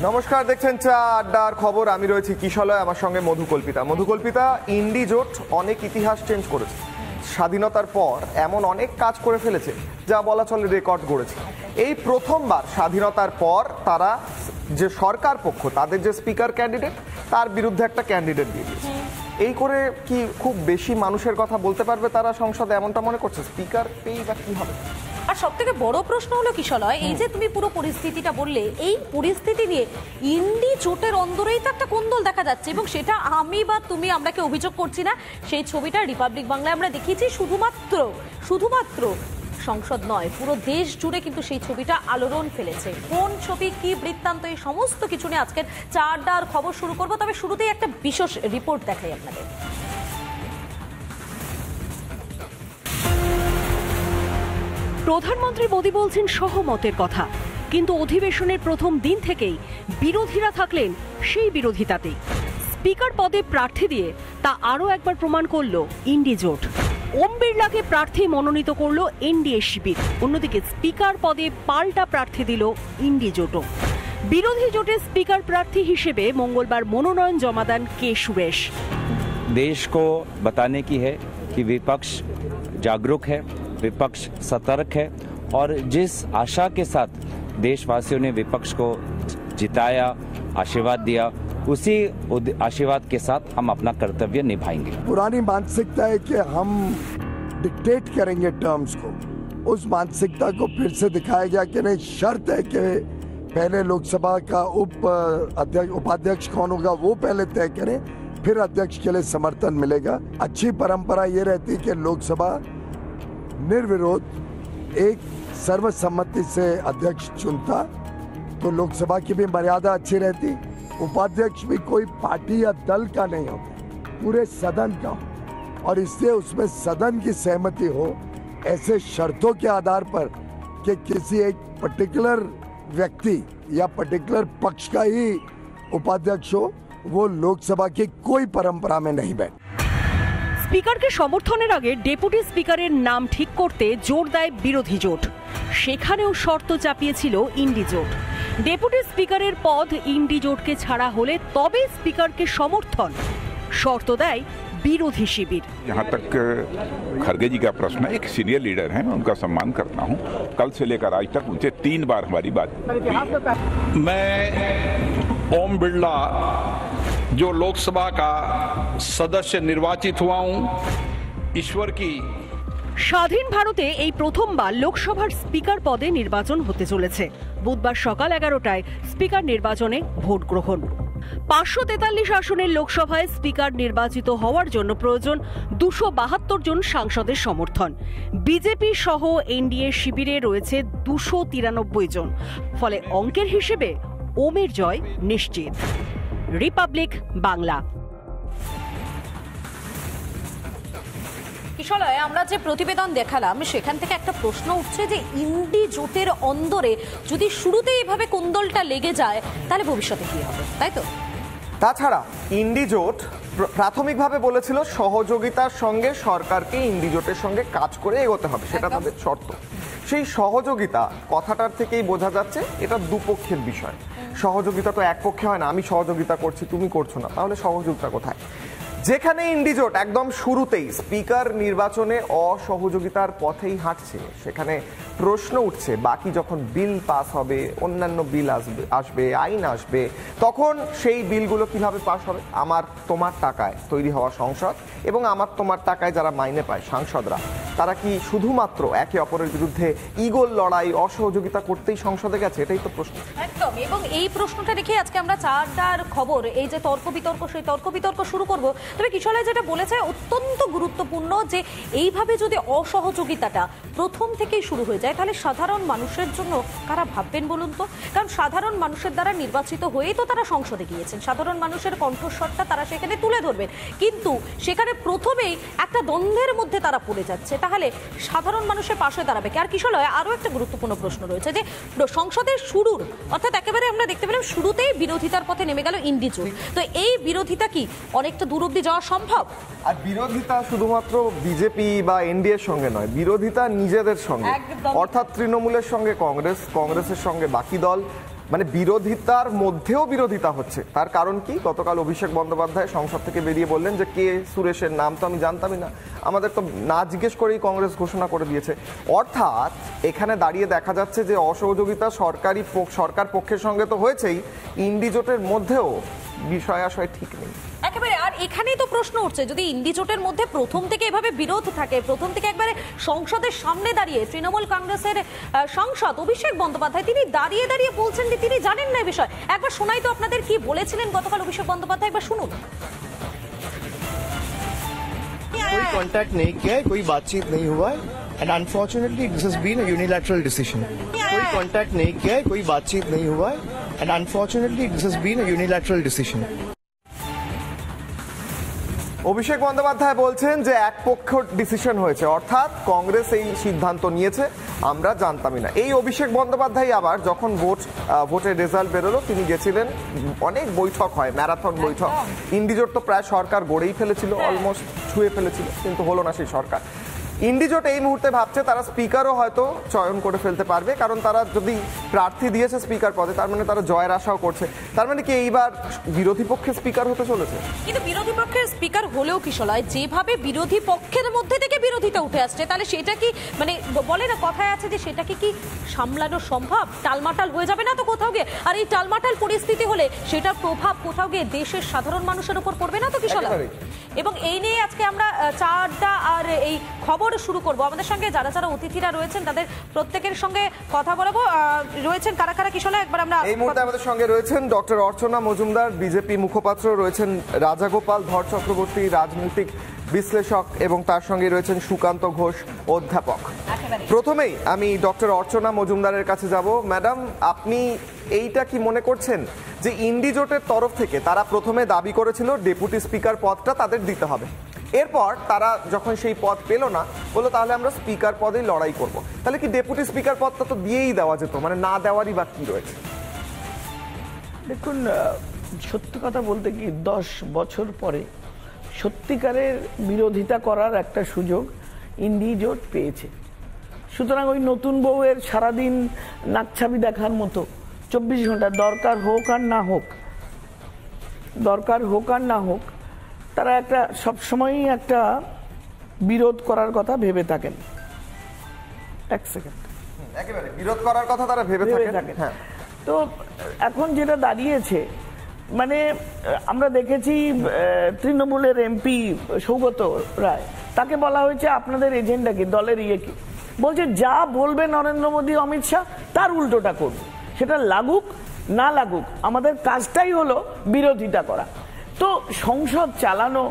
নমস্কার, দেখছেন চা আড্ডার খবর। আমি রয়েছি কিশলয়, আমার সঙ্গে মধুকল্পিতা। ইন্ডি জোট অনেক ইতিহাস চেঞ্জ করেছে। স্বাধীনতার পর এমন অনেক কাজ করে ফেলেছে যা বলা চলে রেকর্ড গড়েছে। এই প্রথমবার স্বাধীনতার পর তারা যে সরকার পক্ষ, তাদের যে স্পিকার ক্যান্ডিডেট, তার বিরুদ্ধে একটা ক্যান্ডিডেট দিয়ে দিয়েছে। এই করে কি খুব বেশি মানুষের কথা বলতে পারবে তারা সংসদে, এমনটা মনে করছে? স্পিকার পেয়েই বা কি হবে? আর সব থেকে বড় প্রশ্ন হলো কিশলয়, এই যে তুমি পুরো পরিস্থিতিটা বললে, এই পরিস্থিতি নিয়ে ইন্ডি জোটের অন্দরেই তো একটা কোন্দল দেখা যাচ্ছে, এবং সেটা আমি বা তুমি আমরা কেউ অভিযোগ করছি না। সেই ছবিটা রিপাবলিক বাংলায় আমরা দেখিয়েছি। শুধুমাত্র সংসদ নয়, পুরো দেশ জুড়ে কিন্তু সেই ছবিটা আলোড়ন ফেলেছে। কোন ছবি, কি বৃত্তান্ত, এই সমস্ত কিছু নিয়ে আজকের চা আড্ডার খবর শুরু করবো। তবে শুরুতেই একটা বিশেষ রিপোর্ট দেখাই আপনাদের। প্রধানমন্ত্রী মোদী বলছেন সহমতের কথা, কিন্তু অধিবেশনের প্রথম দিন থেকেই বিরোধীরা থাকলেন সেই বিরোধিতাতেই। স্পিকার পদে প্রার্থী দিয়ে তা আরও একবার প্রমাণ করল ইন্ডি জোট। ওম বিড়লাকে প্রার্থী মনোনীত করল এনডিএ শিবির। অন্যদিকে স্পিকার পদে পাল্টা প্রার্থী দিল ইন্ডি জোটও। বিরোধী জোটের স্পিকার প্রার্থী হিসেবে মঙ্গলবার মনোনয়ন জমা দেন কে সুরেশ। देश को बताने की है कि विपक्ष जागरूक है, विपक्ष सतर्क है, और जिस आशा के साथ देशवासियों ने विपक्ष को जिताया, आशीर्वाद दिया, उसी आशीर्वाद के साथ हम अपना कर्तव्य निभाएंगे। पुरानी मानसिकता है कि हम डिक्टेट करेंगे टर्म्स को, उस मानसिकता को फिर से दिखाया गया कि नहीं, शर्त है कि पहले लोकसभा का उपाध्यक्ष कौन होगा वो पहले तय करें, फिर अध्यक्ष के लिए समर्थन मिलेगा। अच्छी परंपरा ये रहती कि लोकसभा निर्विरोध एक सर्वसम्मति से अध्यक्ष चुनता, तो लोकसभा की भी मर्यादा अच्छी रहती। उपाध्यक्ष भी कोई पार्टी या दल का नहीं होता, पूरे सदन का हो, और इससे उसमें सदन की सहमति हो। ऐसे शर्तों के आधार पर कि किसी एक पर्टिकुलर व्यक्ति या पर्टिकुलर पक्ष का ही उपाध्यक्ष हो, वो लोकसभा की कोई परंपरा में नहीं बैठ। স্পিকারকে সমর্থনের আগে ডেপুটি স্পিকারের নাম ঠিক করতে জোর দেয় বিরোধী জোট। সেখানেও শর্ত চাপিয়েছিল ইন্ডি জোট। ডেপুটি স্পিকারের পদ ইন্ডি জোটকে ছাড়া হলে তবে স্পিকারকে সমর্থন, শর্ত দেয় বিরোধী শিবির। जहाँ तक खड़गे जी का प्रश्न है, एक सीनियर लीडर हैं, मैं उनका सम्मान करता हूँ। कल से लेकर आज तक उनसे 3 बार हमारी बात हुई है। मैं ओम बिड़ला जो लोकसभा का सदस्य निर्वाचित हुआ हूँ, ईश्वर की। স্বাধীন ভারতে এই প্রথমবার লোকসভার স্পিকার পদে নির্বাচন হতে চলেছে। বুধবার সকাল 11টায় স্পিকার নির্বাচনে ভোট গ্রহণ। 543 আসনের লোকসভায় স্পিকার নির্বাচিত হওয়ার জন্য প্রয়োজন 272 জন সাংসদের সমর্থন। বিজেপি সহ এনডিএ শিবিরে রয়েছে 293 জন। ফলে অঙ্কের হিসেবে ওমের জয় নিশ্চিত। রিপাবলিক বাংলা। কিশলয়, আমরা যে প্রতিবেদন দেখালাম সেখান থেকে একটা প্রশ্ন উঠছে যে ইন্ডি জোটের অন্দরে যদি শুরুতেই এভাবে কোন্দলটা লেগে যায় তাহলে ভবিষ্যতে কি হবে, তাই তো? তাছাড়া ইন্ডি জোট প্রাথমিকভাবে বলেছিল সহযোগিতার সঙ্গে সরকারকে ইন্ডি জোটের সঙ্গে কাজ করে এগোতে হবে, সেটা তাদের শর্ত। সেই সহযোগিতা কথাটার থেকেই বোঝা যাচ্ছে এটা দুপক্ষের বিষয়। সহযোগিতা তো এক পক্ষে হয় না, আমি সহযোগিতা করছি তুমি করছো না, তাহলে সহযোগিতা কোথায়? যেখানে ইন্ডি জোট একদম শুরুতেই স্পিকার নির্বাচনে অসহযোগিতার পথেই হাঁটছে, সেখানে প্রশ্ন উঠছে বাকি যখন বিল পাস হবে, অন্যান্য বিল আসবে, আইন আসবে, তখন সেই বিলগুলো কিভাবে পাস হবে? আমার তোমার টাকায় তৈরি হওয়া সংসদ এবং আমার তোমার টাকায় যারা মাইনে পায় সাংসদরা, তারা কি শুধুমাত্র একে অপরের বিরুদ্ধে ইগোর লড়াই, অসহযোগিতা করতেই সংসদে গেছে? এটাই তো প্রশ্ন। একদম। এবং এই প্রশ্নটা রেখে আজকে আমরা চা আড্ডার খবর, এই যে তর্ক বিতর্ক, সেই তর্ক বিতর্ক শুরু করব। তবে কিশলয় যেটা বলেছে অত্যন্ত গুরুত্বপূর্ণ, যে এইভাবে যদি অসহযোগিতাটা প্রথম থেকেই শুরু হয়ে যায় তাহলে সাধারণ মানুষের জন্য কারা ভাববেন বলুন তো? কারণ সাধারণ মানুষের দ্বারা নির্বাচিত হয়েই তো তারা সংসদে গিয়েছেন, সাধারণ মানুষের কণ্ঠস্বরটা তারা সেখানে তুলে ধরবেন, কিন্তু সেখানে প্রথমেই একটা দ্বন্দ্বের মধ্যে তারা পড়ে যাচ্ছে, তাহলে সাধারণ মানুষের পাশে দাঁড়াবে কে? আর কিশলয়, আরও একটা গুরুত্বপূর্ণ প্রশ্ন রয়েছে যে সংসদের শুরুর, অর্থাৎ একেবারে আমরা দেখতে পেলাম শুরুতেই বিরোধিতার পথে নেমে গেল ইন্ডি জোট, তো এই বিরোধিতা কি অনেকটা দূর অব্দি যাওয়া সম্ভব? আর বিরোধিতা শুধুমাত্র বিজেপি বা এনডিএর সঙ্গে নয়, বিরোধিতা নিজেদের সঙ্গে, অর্থাৎ তৃণমূলের সঙ্গে কংগ্রেস, কংগ্রেসের সঙ্গে বাকি দল, মানে বিরোধিতার মধ্যেও বিরোধিতা হচ্ছে। তার কারণ কি? গতকাল অভিষেক বন্দ্যোপাধ্যায় সংসদ থেকে বেরিয়ে বললেন যে কে সুরেশের নাম তো আমি জানতামই না, আমাদের তো না জিজ্ঞেস করেই কংগ্রেস ঘোষণা করে দিয়েছে। অর্থাৎ এখানে দাঁড়িয়ে দেখা যাচ্ছে যে অসহযোগিতা সরকার পক্ষের সঙ্গে তো হয়েছেই, ইন্ডিজোটের মধ্যেও বিষয় আশয় ঠিক নেই একেবারে। আর এখানেই তো প্রশ্ন উঠছে, যদি ইন্ডিজোটের মধ্যে প্রথম থেকে এভাবে বিরোধ থাকে, প্রথম থেকে একবারে সংসদের সামনে দাঁড়িয়ে তৃণমূল কংগ্রেসের সাংসদ অভিষেক বন্দ্যোপাধ্যায় তিনি দাঁড়িয়ে দাঁড়িয়ে বলছেন যে তিনি জানেন না এই বিষয়। একবার শোনাই তো আপনাদের কি বলেছিলেন গতকাল অভিষেক বন্দ্যোপাধ্যায়, একবার শুনুন। कोई कांटेक्ट नहीं किया है, कोई बातचीत नहीं हुआ है and unfortunately this has been a unilateral decision. कोई कांटेक्ट नहीं किया है, कोई बातचीत नहीं हुआ है and unfortunately this has been a unilateral decision. Abhishek Bandyopadhyay বলছেন যে এক পক্ষ ডিসিশন হয়েছে, অর্থাৎ কংগ্রেস এই সিদ্ধান্ত নিয়েছে, আমরা জানতামই না। এই অভিষেক বন্দ্যোপাধ্যায় আবার যখন ভোটের রেজাল্ট বেরোলো তিনি গেছিলেন, অনেক বৈঠক হয়, ম্যারাথন বৈঠক। ইন্ডিজোট তো প্রায় সরকার গড়েই ফেলেছিল, অলমোস্ট ছুঁয়ে ফেলেছিল, কিন্তু হলো না সেই সরকার। ইন্ডিজোট এই মুহূর্তে ভাবছে তারা স্পিকারও হয়তো চয়ন করে ফেলতে পারবে, কারণ তারা যদি প্রার্থী দিয়েছে স্পিকার পদে, তার মানে তারা জয়ের আশাও করছে। তার মানে কি এইবার বিরোধী পক্ষের স্পিকার হতে চলেছে? কিন্তু বিরোধী পক্ষের স্পিকার হলেও কিশলয়, যেভাবে বিরোধী পক্ষের মধ্যে থেকে বিরোধিতা উঠে আসছে, তাহলে সেটা কি মানে বলে না কথায় আছে যে সেটাকে কি সামলানো সম্ভব? টালমাটাল হয়ে যাবে না তো কোথাও গিয়ে? আর এই টালমাটাল পরিস্থিতি হলে সেটার প্রভাব কোথাও গিয়ে দেশের সাধারণ মানুষের উপর পড়বে না তো কিশলয়? এবং এই নিয়ে আজকে আমরা চারটা আর এই খবর শুরু করব। আমাদের সঙ্গে যারা যারা অতিথিরা রয়েছেন তাদের প্রত্যেকের সঙ্গে কথা বলবো। রয়েছেন কারা কারা কিশলয়, একবার আমরা এই মুহূর্তে আমাদের সঙ্গে রয়েছেন ডক্টর অর্চনা মজুমদার, বিজেপি মুখপাত্র, রয়েছেন রাজাগোপাল ধর চক্রবর্তী, রাজনৈতিক বিশ্লেষক, এবং তার সঙ্গে রয়েছেন সুকান্ত ঘোষ, অধ্যাপক। প্রথমেই আমি ডক্টর অর্চনা মজুমদারের কাছে যাব। ম্যাডাম, আপনি এইটা কি মনে করছেন যে ইন্ডিজোটের তরফ থেকে তারা প্রথমে দাবি করেছিল ডেপুটি স্পিকার পদটা তাদের দিতে হবে, এরপর তারা যখন সেই পদ পেল না বললো তাহলে আমরা স্পিকার পদেই লড়াই করব, তাহলে কি ডেপুটি স্পিকার পদটা তো দিয়েই দেওয়া যেত, মানে না দেওয়ারই বা কি রয়েছে? দেখুন, সত্যি কথা বলতে কি 10 বছর পরে সত্যিকারের বিরোধিতা করার একটা সুযোগ ইন্ডিজোট পেয়েছে। সুতরাং ওই নতুন বউয়ের সারাদিন নাকছাবি দেখার মতো 24 ঘন্টা দরকার হোক আর না হোক তারা একটা সবসময়ই একটা বিরোধ করার কথা ভেবে থাকেন। এক সেকেন্ড, একেবারে বিরোধ করার কথা তারা ভেবে থাকেন। হ্যাঁ, তো এখন যেটা দাঁড়িয়েছে, মানে আমরা দেখেছি তৃণমূলের এমপি সৌগত রায়, তাকে বলা হয়েছে আপনাদের এজেন্ডা কি, দলের ইয়ে কি, বলছে যা বলবে নরেন্দ্র মোদী অমিত শাহ তার উল্টোটা করব, সেটা লাগুক না লাগুক আমাদের কাজটাই হলো বিরোধিতা করা। তো সংসদ চালানো,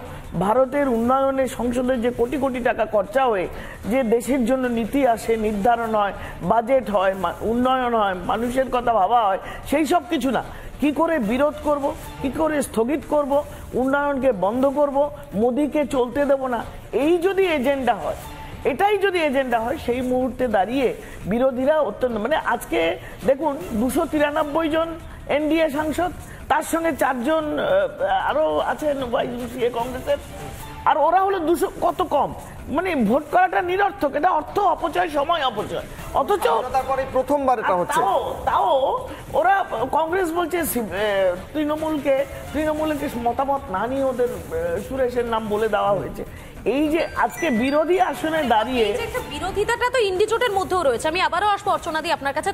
ভারতের উন্নয়নে সংসদে যে কোটি কোটি টাকা খরচা হয়ে যে দেশের জন্য নীতি আসে, নির্ধারণ হয়, বাজেট হয়, উন্নয়ন হয়, মানুষের কথা ভাবা হয়, সেই সব কিছু না। কি করে বিরোধ করব, কি করে স্থগিত করব, উন্নয়নকে বন্ধ করব, মোদীকে চলতে দেব না, এই যদি এজেন্ডা হয়, এটাই যদি এজেন্ডা হয়, সেই মুহূর্তে দাঁড়িয়ে বিরোধীরা অত্যন্ত, মানে আজকে দেখুন 293 জন এনডিএ সাংসদ, তার সঙ্গে 4 জন আরো আছেন কংগ্রেসের, আর ওরা হলো 200, কত কম, মানে ভোট করাটা নিরর্থক, এটা অর্থ অপচয়, সময় অপচয়। অথচ তারপরে প্রথমবার এটা হচ্ছে, তাও ওরা কংগ্রেস বলছে তৃণমূলকে মতামত না নিয়ে ওদের সুরেশের নাম বলে দেওয়া হয়েছে। এই যে আজকে বিরোধী আসনে দাঁড়িয়ে বিরোধিতাটা তো ইন্ডিজোটের মধ্যেও রয়েছে। আমি আবারও আসবো অর্চনা দি আপনার কাছে।